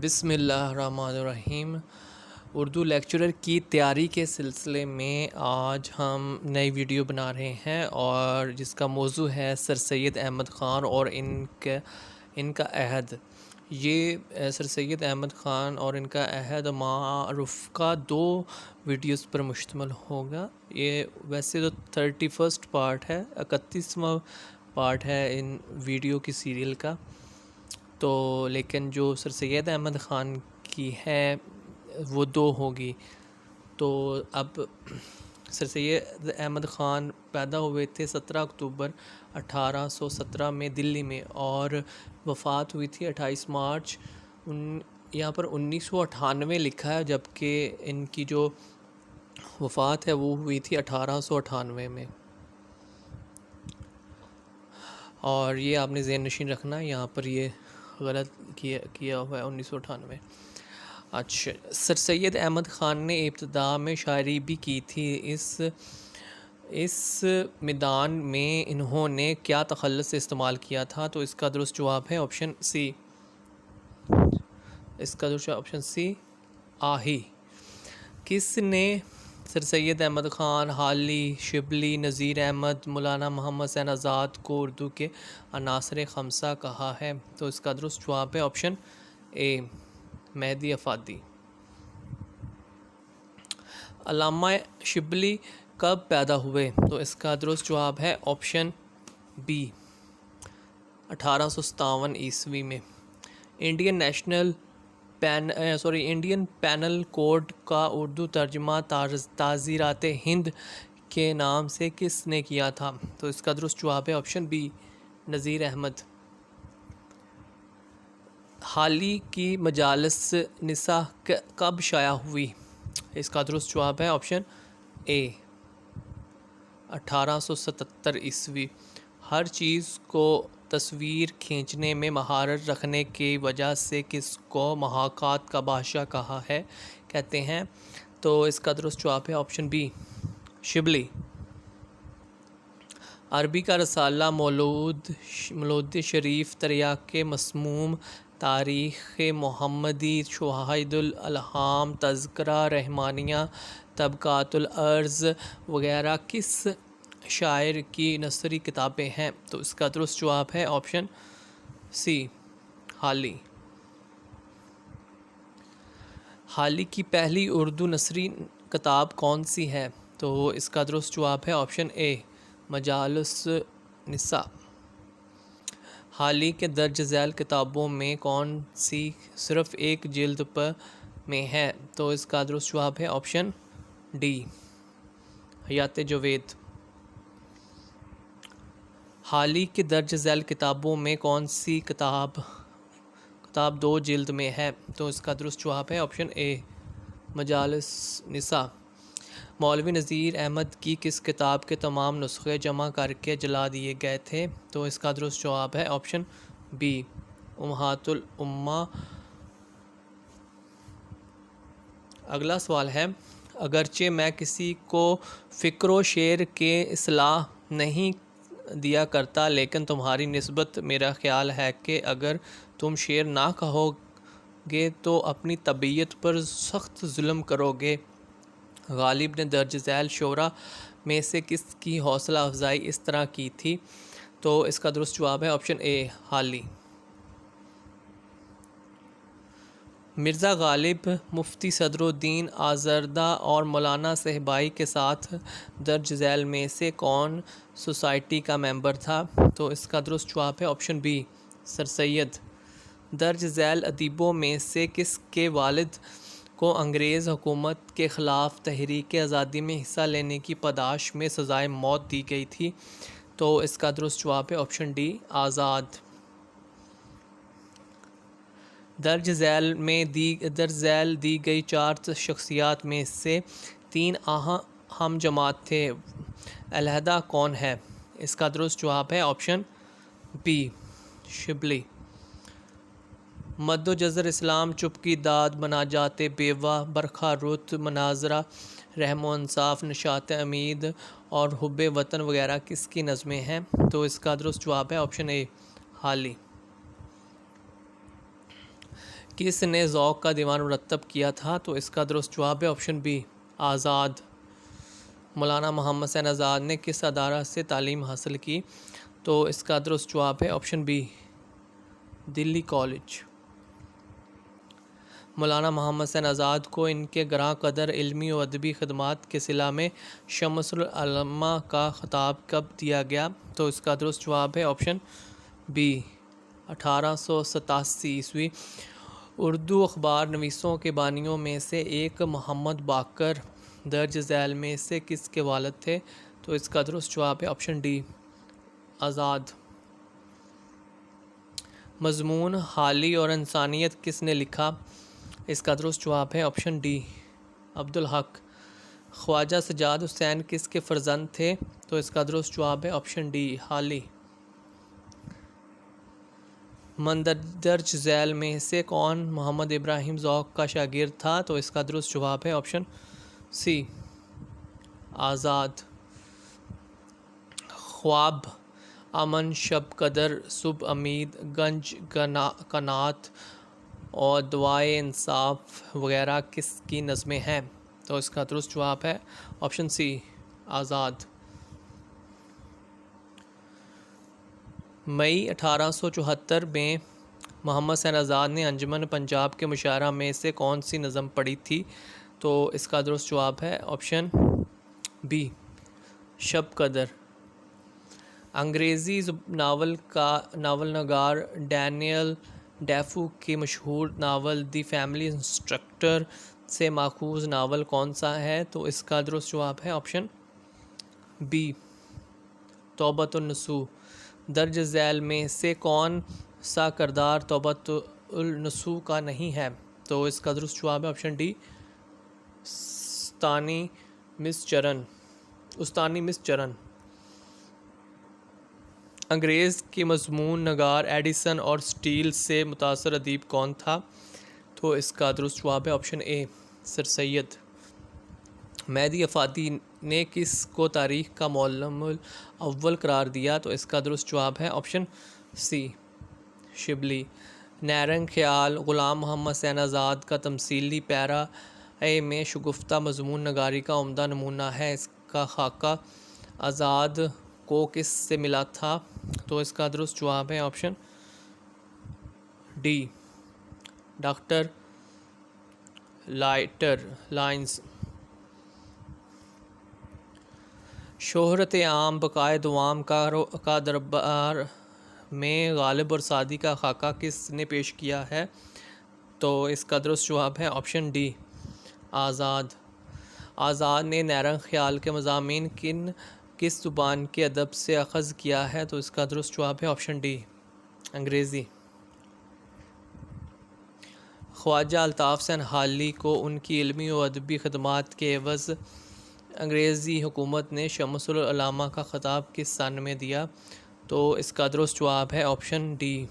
بسم اللہ الرحمن الرحیم۔ اردو لیکچرر کی تیاری کے سلسلے میں آج ہم نئی ویڈیو بنا رہے ہیں اور جس کا موضوع ہے سر سید احمد خان اور ان کا عہد۔ یہ سر سید احمد خان اور ان کا عہد معروف کا 2 ویڈیوز پر مشتمل ہوگا۔ یہ ویسے تو 31 پارٹ ہے، 31واں پارٹ ہے ان ویڈیو کی سیریل کا، تو لیکن جو سر سید احمد خان کی ہے وہ 2 ہوگی۔ تو اب سر سید احمد خان پیدا ہوئے تھے 17 اکتوبر 1817 میں دلی میں، اور وفات ہوئی تھی 28 مارچ یہاں پر 1998 لکھا ہے، جبکہ ان کی جو وفات ہے وہ ہوئی تھی 1898 میں۔ اور یہ آپ نے ذہن نشین رکھنا ہے، یہاں پر یہ غلط کیا ہوا ہے 1998۔ اچھا، سر سید احمد خان نے ابتدا میں شاعری بھی کی تھی۔ اس میدان میں انہوں نے کیا تخلص استعمال کیا تھا؟ تو اس کا درست جواب ہے آپشن سی۔ اس کا درست آپشن سی آہی۔ کس نے سر سید احمد خان، حالی، شبلی، نذیر احمد، مولانا محمد حسین آزاد کو اردو کے عناصر خمسہ کہا ہے؟ تو اس کا درست جواب ہے آپشن اے، مہدی افادی۔ علامہ شبلی کب پیدا ہوئے؟ تو اس کا درست جواب ہے آپشن بی، 1857 عیسوی میں۔ انڈین پینل کوڈ کا اردو ترجمہ تعزیرات ہند کے نام سے کس نے کیا تھا؟ تو اس کا درست جواب ہے آپشن بی، نذیر احمد۔ حالی کی مجالس نساء کب شائع ہوئی؟ اس کا درست جواب ہے آپشن اے، 1877 عیسوی۔ ہر چیز کو تصویر کھینچنے میں مہارت رکھنے کی وجہ سے کس کو محاکات کا بادشاہ کہتے ہیں؟ تو اس کا درست جواب ہے آپشن بی، شبلی۔ عربی کا رسالہ مولود شریف، تریاق مسموم، تاریخ محمدی، شواہد الالہام، تذکرہ رحمانیہ، طبقات الارض وغیرہ کس شاعر کی نثری کتابیں ہیں؟ تو اس کا درست جواب ہے آپشن سی، حالی۔ حالی کی پہلی اردو نثری کتاب کون سی ہے؟ تو اس کا درست جواب ہے آپشن اے، مجالس نساء۔ حالی کے درج ذیل کتابوں میں کون سی صرف ایک جلد میں ہے؟ تو اس کا درست جواب ہے آپشن ڈی، حیات جاوید۔ حالی کے درج ذیل کتابوں میں کون سی کتاب 2 جلد میں ہے؟ تو اس کا درست جواب ہے آپشن اے، مجالس نساء۔ مولوی نذیر احمد کی کس کتاب کے تمام نسخے جمع کر کے جلا دیے گئے تھے؟ تو اس کا درست جواب ہے آپشن بی، امہات الامہ۔ اگلا سوال ہے، اگرچہ میں کسی کو فکر و شعر کے اصطلاح نہیں دیا کرتا، لیکن تمہاری نسبت میرا خیال ہے کہ اگر تم شعر نہ کہو گے تو اپنی طبیعت پر سخت ظلم کرو گے۔ غالب نے درج ذیل شعراء میں سے کس کی حوصلہ افزائی اس طرح کی تھی؟ تو اس کا درست جواب ہے آپشن اے، حالی۔ مرزا غالب مفتی صدر الدین آزردہ اور مولانا صاحبائی کے ساتھ درج ذیل میں سے کون سوسائٹی کا ممبر تھا؟ تو اس کا درست جواب ہے آپشن بی، سر سید۔ درج ذیل ادیبوں میں سے کس کے والد کو انگریز حکومت کے خلاف تحریک آزادی میں حصہ لینے کی پاداش میں سزائے موت دی گئی تھی؟ تو اس کا درست جواب ہے آپشن ڈی، آزاد۔ درج ذیل دی گئی 4 شخصیات میں سے 3 ہم جماعت تھے، علیحدہ کون ہے؟ اس کا درست جواب ہے آپشن بی، شبلی۔ مد و جزر اسلام، چپ کی داد، مناجات بیوہ، برقع رت، مناظرہ رحم و انصاف، نشاط امید اور حب وطن وغیرہ کس کی نظمیں ہیں؟ تو اس کا درست جواب ہے آپشن اے، حالی۔ کس نے ذوق کا دیوان مرتب کیا تھا؟ تو اس کا درست جواب ہے آپشن بی، آزاد۔ مولانا محمد حسین آزاد نے کس ادارہ سے تعلیم حاصل کی؟ تو اس کا درست جواب ہے آپشن بی، دلی کالج۔ مولانا محمد حسین آزاد کو ان کے گراں قدر علمی و ادبی خدمات کے صلہ میں شمس العلماء کا خطاب کب دیا گیا؟ تو اس کا درست جواب ہے آپشن بی، 1887 ء۔ اردو اخبار نویسوں کے بانیوں میں سے ایک محمد باقر درج ذیل میں سے کس کے والد تھے؟ تو اس کا درست جواب ہے آپشن ڈی، آزاد۔ مضمون حالی اور انسانیت کس نے لکھا؟ اس کا درست جواب ہے آپشن ڈی، عبدالحق۔ خواجہ سجاد حسین کس کے فرزند تھے؟ تو اس کا درست جواب ہے آپشن ڈی، حالی۔ مندرجہ ذیل میں سے کون محمد ابراہیم ذوق کا شاگرد تھا؟ تو اس کا درست جواب ہے آپشن سی، آزاد۔ خواب، امن، شب قدر، صبح امید، گنج قنات اور دعائے انصاف وغیرہ کس کی نظمیں ہیں؟ تو اس کا درست جواب ہے آپشن سی، آزاد۔ مئی 1874 میں محمد حسین آزاد نے انجمن پنجاب کے مشاعرہ میں سے کون سی نظم پڑھی تھی؟ تو اس کا درست جواب ہے آپشن بی، شب قدر۔ انگریزی ناول نگار ڈینیل ڈیفو کی مشہور ناول دی فیملی انسٹرکٹر سے ماخوذ ناول کون سا ہے؟ تو اس کا درست جواب ہے آپشن بی، توبۃ النصوح۔ درج ذیل میں سے کون سا کردار توبۃ النصوح کا نہیں ہے؟ تو اس کا درست جواب ہے آپشن ڈی، استانی مس چرن۔ انگریز کے مضمون نگار ایڈیسن اور اسٹیل سے متاثر ادیب کون تھا؟ تو اس کا درست جواب ہے آپشن اے، سر سید۔ مہدی افادی نے کس کو تاریخ کا معلم الاول قرار دیا؟ تو اس کا درست جواب ہے آپشن سی، شبلی۔ نیرنگ خیال غلام محمد حسین آزاد کا تمثیلی پیرا میں شگفتہ مضمون نگاری کا عمدہ نمونہ ہے۔ اس کا خاکہ آزاد کو کس سے ملا تھا؟ تو اس کا درست جواب ہے آپشن ڈی، ڈاکٹر لائنز۔ شہرت عام بقائے دوام کا دربار میں غالب اور سعدی کا خاکہ کس نے پیش کیا ہے؟ تو اس کا درست جواب ہے آپشن ڈی، آزاد۔ آزاد نے نیرنگ خیال کے مضامین کس زبان کے ادب سے اخذ کیا ہے؟ تو اس کا درست جواب ہے آپشن ڈی، انگریزی۔ خواجہ الطاف حسین حالی کو ان کی علمی و ادبی خدمات کے عوض انگریزی حکومت نے شمس العلماء کا خطاب کس سن میں دیا؟ تو اس کا درست جواب ہے آپشن ڈی،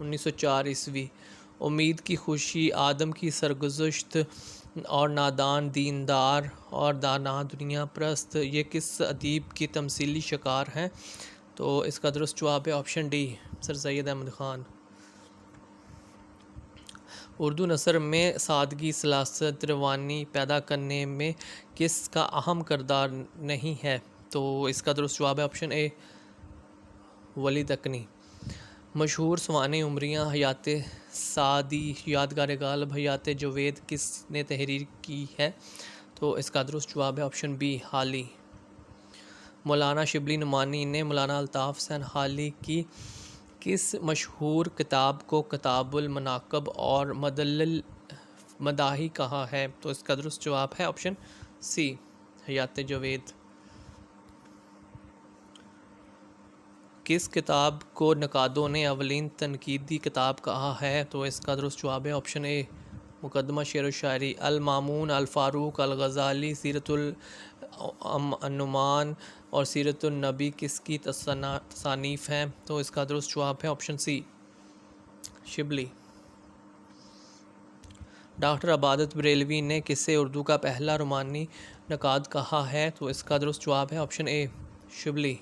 1904 ء۔ امید کی خوشی، آدم کی سرگزشت اور نادان، دیندار اور دانا، دنیا پرست، یہ کس ادیب کی تمثیلی شکار ہیں؟ تو اس کا درست جواب ہے آپشن ڈی، سر سید احمد خان۔ اردو نثر میں سادگی، سلاست، روانی پیدا کرنے میں کس کا اہم کردار نہیں ہے؟ تو اس کا درست جواب ہے آپشن اے، ولی دکنی۔ مشہور سوانح عمریاں حیات سعدی، یادگار غالب، حیات جاوید کس نے تحریر کی ہے؟ تو اس کا درست جواب ہے آپشن بی، حالی۔ مولانا شبلی نعمانی نے مولانا الطاف حسین حالی کی کس مشہور کتاب کو کتاب المناقب اور مدلل مداحی کہا ہے؟ تو اس کا درست جواب ہے آپشن سی، حیات جاوید۔ کس کتاب کو نقادوں نے اولین تنقیدی کتاب کہا ہے؟ تو اس کا درست جواب ہے آپشن اے، مقدمہ شعر و شاعری۔ المامون، الفاروق، الغزالی، سیرت النعمان اور سیرت النبی کس کی تصانیف ہیں؟ تو اس کا درست جواب ہے آپشن سی، شبلی۔ ڈاکٹر عبادت بریلوی نے کسے اردو کا پہلا رومانی نقاد کہا ہے؟ تو اس کا درست جواب ہے آپشن اے، شبلی۔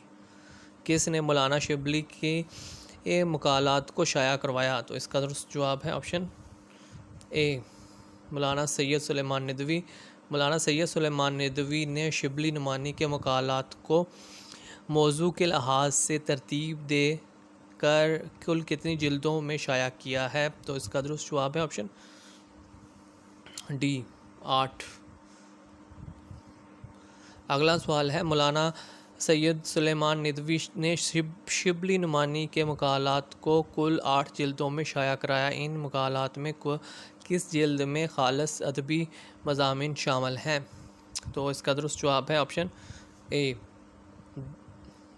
کس نے مولانا شبلی کے مقالات کو شائع کروایا؟ تو اس کا درست جواب ہے آپشن اے مولانا سید سلیمان ندوی۔ مولانا سید سلیمان ندوی نے شبلی نعمانی کے مقالات کو موضوع کے لحاظ سے ترتیب دے کر کل کتنی جلدوں میں شائع کیا ہے؟ تو اس کا درست جواب ہے آپشن ڈی 8۔ اگلا سوال ہے مولانا سید سلیمان ندوی نے شبلی نعمانی کے مقالات کو کل 8 جلدوں میں شائع کرایا۔ ان مقالات میں کس جلد میں خالص ادبی مضامین شامل ہیں؟ تو اس کا درست جواب ہے آپشن اے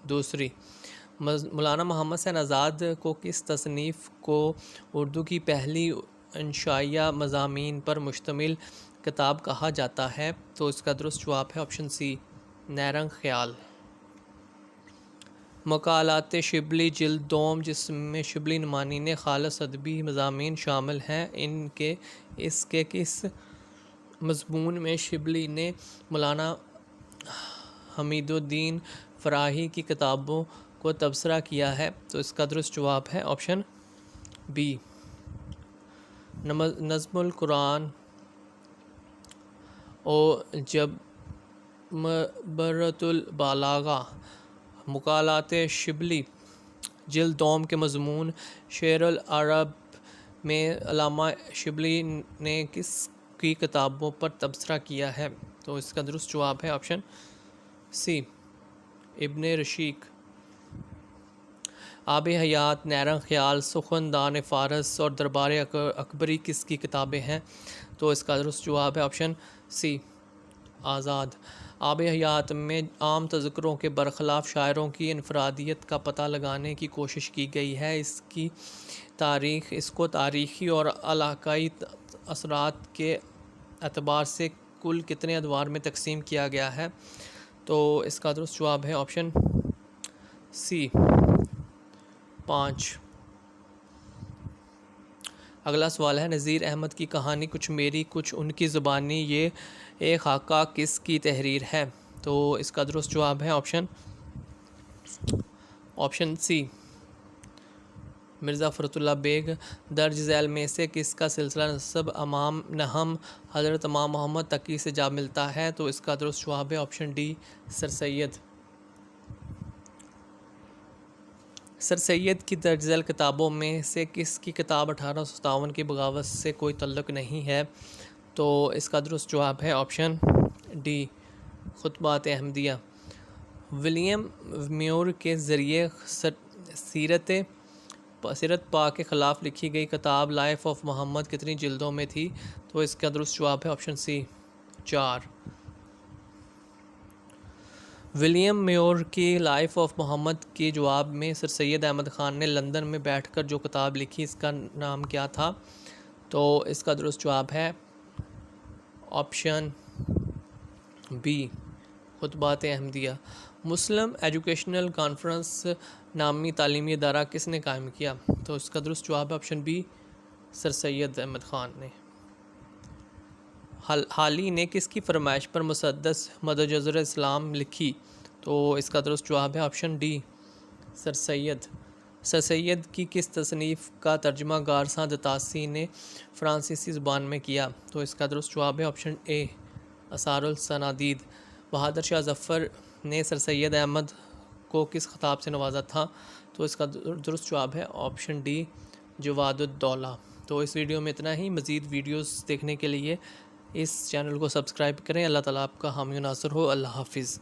دوسری۔ مولانا محمد حسین آزاد کو کس تصنیف کو اردو کی پہلی انشائیہ مضامین پر مشتمل کتاب کہا جاتا ہے؟ تو اس کا درست جواب ہے آپشن سی نیرنگ خیال۔ مقالات شبلی جلد دوم جس میں شبلی نعمانی نے خالص ادبی مضامین شامل ہیں، اس کے کس مضمون میں شبلی نے مولانا حمید الدین فراہی کی کتابوں کو تبصرہ کیا ہے؟ تو اس کا درست جواب ہے آپشن بی نظم القرآن اور جبرۃ البلاغہ۔ مقالات شبلی جلد دوم کے مضمون شعر العرب میں علامہ شبلی نے کس کی کتابوں پر تبصرہ کیا ہے؟ تو اس کا درست جواب ہے آپشن سی ابن رشید۔ آب حیات، نیرنگ خیال، سخن دان فارس اور دربار اکبری کس کی کتابیں ہیں؟ تو اس کا درست جواب ہے آپشن سی آزاد۔ آب حیات میں عام تذکروں کے برخلاف شاعروں کی انفرادیت کا پتہ لگانے کی کوشش کی گئی ہے۔ اس کو تاریخی اور علاقائی اثرات کے اعتبار سے کل کتنے ادوار میں تقسیم کیا گیا ہے؟ تو اس کا درست جواب ہے آپشن سی 5۔ اگلا سوال ہے نذیر احمد کی کہانی کچھ میری کچھ ان کی زبانی یہ ایک خاکہ کس کی تحریر ہے؟ تو اس کا درست جواب ہے آپشن سی مرزا فرت اللہ بیگ۔ درج ذیل میں سے کس کا سلسلہ نسب امام نہم حضرت امام محمد تقی سے جا ملتا ہے؟ تو اس کا درست جواب ہے آپشن ڈی سر سید۔ سر سید کی درج ذیل کتابوں میں سے کس کی کتاب 1857 کی بغاوت سے کوئی تعلق نہیں ہے؟ تو اس کا درست جواب ہے آپشن ڈی خطبات احمدیہ۔ ولیم میور کے ذریعے سیرت پاک کے خلاف لکھی گئی کتاب لائف آف محمد کتنی جلدوں میں تھی؟ تو اس کا درست جواب ہے آپشن سی 4۔ ولیم میور کی لائف آف محمد کے جواب میں سر سید احمد خان نے لندن میں بیٹھ کر جو کتاب لکھی اس کا نام کیا تھا؟ تو اس کا درست جواب ہے آپشن بی خطبات احمدیہ۔ مسلم ایجوکیشنل کانفرنس نامی تعلیمی ادارہ کس نے قائم کیا؟ تو اس کا درست جواب ہے آپشن بی سر سید احمد خان نے۔ حالی نے کس کی فرمائش پر مسدس مدجر اسلام لکھی؟ تو اس کا درست جواب ہے آپشن ڈی سر سید۔ سر سید کی کس تصنیف کا ترجمہ گارساں دتاسی نے فرانسیسی زبان میں کیا؟ تو اس کا درست جواب ہے آپشن اے آثار الصنادید۔ بہادر شاہ ظفر نے سر سید احمد کو کس خطاب سے نوازا تھا؟ تو اس کا درست جواب ہے آپشن ڈی جواد الدولہ۔ تو اس ویڈیو میں اتنا ہی۔ مزید ویڈیوز دیکھنے کے لیے اس چینل کو سبسکرائب کریں۔ اللہ تعالیٰ آپ کا حامی و ناصر ہو۔ اللہ حافظ۔